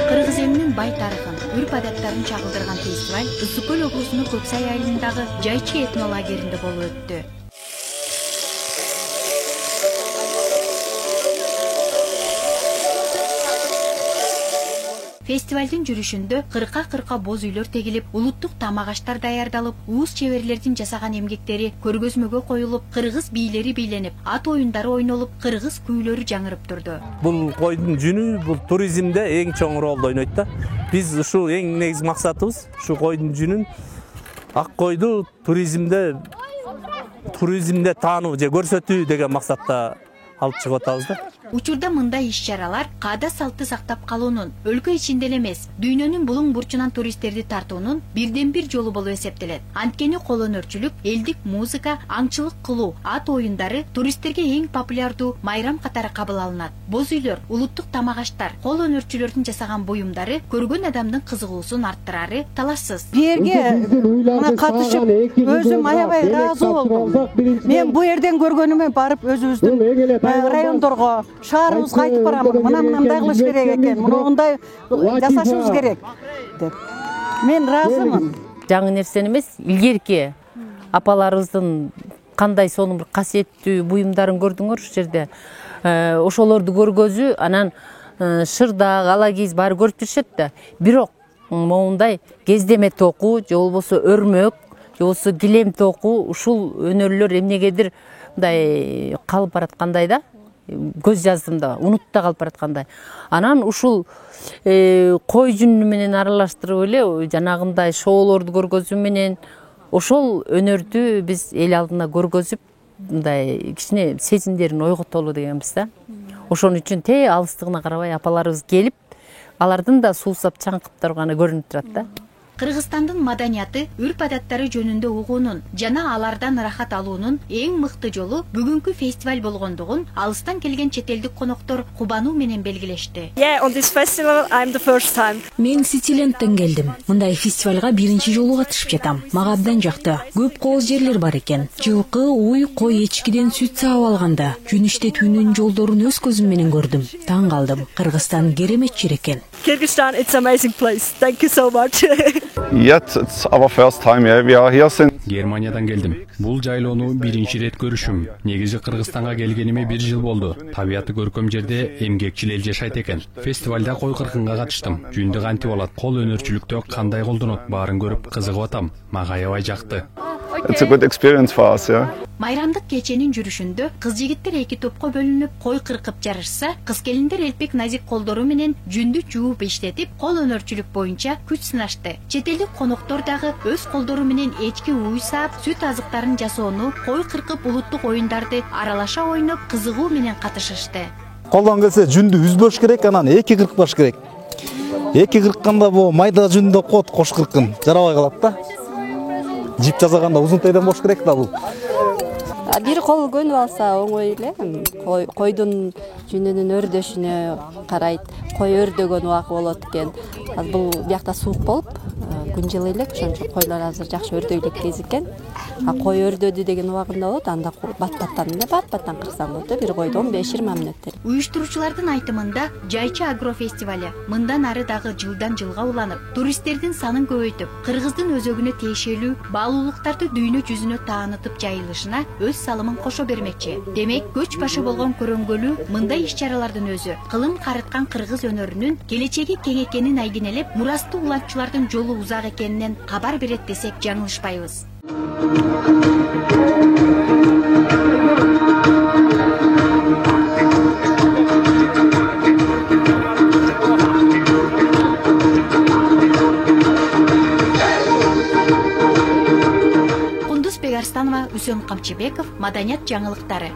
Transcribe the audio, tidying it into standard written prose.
Кыргыз элинин бай тарыхын, үрп-адаттарын чагылдырган фестиваль Ысык Көл облусунун Көксай айылындагы Жайчы этнолагеринде болуп өттү. Фестивалдын жүрүшүндө 40 боз үйлөр тегилип, улуттук тамак аштар даярдалып, уус чеберлердин жасаган эмгектери көргөзмөгө коюлуп, кыргыз бийлери бийленип, ат оюндары ойнолуп, кыргыз күүлөрү жаңырып турду. Бул койдун жүнү бул туризмде эң чоң ролду ойнойт да. Биз ушул эң негизи максатыбыз ушу койдун жүнүн ак койду туризмде таануу же көрсөтүү деген максатта алып чыгып атабыз да. Учурда мындай иш-чаралар каада салтты сактап калуунун, өлкө ичинде эле эмес, дүйнөнүн булуң бурчунан туристтерди тартуунун бирден бир жолу болуп эсептелет. Анткени кол өнөрчүлүк, элдик музыка, аңчылык кылуу, ат оюндары туристтерге эң популярдуу майрам катары кабыл алынат. Боз үйлөр, улуттук тамак аштар, кол өнөрчүлөрдүн жасаган буюмдары көргөн адамдын кызыгуусун арттырары талашсыз. Жерге мына катышып, өзүм аябай ыраазы болдум. Мен бу жерден көргөнүмө барып өзүбүздүн райондорго, шаарыбызга айтып барамын. Мындай кылыш керек экен, мындай жасашыбыз керек деп. Мен ыраазымын. Жаңы нерсени эмес, илгерки апаларыбыздын кандай сонун бир касиеттүү буюмдарын көрдүңөр ушул жерде. Ошолорду көргөзүү, анан шырдаак, ала кийиз баары көрүп жүрүшөт да. Бирок моундай кездеме токуу, же болбосо өрмөк, же болбосо килем токуу, ушул өнөрлөр эмнегедир мындай калып бараткандай да. Көз жаздым да, унутта калып бараткандай. Анан ушул кой жүнү менен аралаштырып эле жанагындай шоулорду көргөзүү менен ошол өнөрдү биз эл алдына көргөзүп, мындай кичине сезимдерин ойготолу дегенбиз да. Ошон үчүн алыстыгына карабай апаларыбыз келип, алардын да суусап чаңкып турганы көрүнүп турат да. Кыргызстандын маданияты, үрп-адаттары жөнүндө угуунун жана алардан ырахат алуунун эң мыкты жолу бүгүнкү фестиваль болгондугун алыстан келген чет элдик коноктор кубануу менен белгилешти. Мен Ситилендтен келдим. Мындай фестивалга биринчи жолу катышып жатам. Мага абдан жакты. Көп кооз жерлер бар экен. Жылкы, уй, кой, эчкиден сүт саап алганда, жүн иштетүүнүн жолдорун өз көзүм менен көрдүм. Таң калдым. Кыргызстан керемет жер экен. Kyrgyzstan, it's an amazing place. Thank you so much. Yet it's our first time here. We are here since Германиядан келдим. Бул жайлоону биринчи рет көрүшүм. Негизи Кыргызстанга келгениме 1 жыл болду. Табияты көркөм жерде эмгекчил эл жашайт экен. Фестивалда кой кыркынга катыштым. Жүндү кантип болот, кол өнөрчүлүктө кандай колдонот, баарын көрүп кызыгып атам. Мага аябай жакты. it's a good experience for us, yeah. Майрамдык кеченин жүрүшүндө кыз жигиттер эки топко бөлүнүп кой кыркып жарышса, кыз келиндер элпек назик колдору менен жүндү жууп иштетип, кол өнөрчүлүк боюнча күч сынашты. Чет элдик коноктор дагы өз колдору менен эчки уй саап, сүт азыктарын жасоону, кой кыркып улуттук оюндарды аралаша ойноп, кызыгуу менен катышышты. Колдон келсе жүндү үзбөш керек, анан эки кыркпаш керек. Эки кыркканда бу майда жүндү кот кош кыркын жарабай калат да. Жип жасаганда узунтайдан болуш керек да бул. Бир кол көнүп алса оңой эле. Койдун жүнүнүн өрдөшүнө карайт. Кой өрдөгөн убак болот экен. Бул биякта суук болуп, күн жылы элек, ошон үчүн койлор азыр жакшы өрдөйлүк кез экен. Кой өрдөдү деген убагында болот, анда бат-баттан кырсаң болот, бир койду 15-20 мүнөттөр. Уюштуруучулардын айтымында Жайчы агро фестивале мындан ары дагы жылдан жылга уланып, туристтердин санын көбөйтүп, кыргыздын өзөгүнө тиешелүү баалуулуктарды дүйнө жүзүнө таанытып жайылышына өз салымын кошо бермекчи. Демек, көч башы болгон көрөнгөлүү мындай иш-чаралардын өзү кылым карыткан кыргыз өнөрүнүн келечеги кең экенин айдинелеп, мурастуу уланчылардын жолу узак экенинен кабар берет десек жаңылышпайбыз. Кундуз Бегарстанова, Үсен Камчыбеков, Маданият жаңылыктары.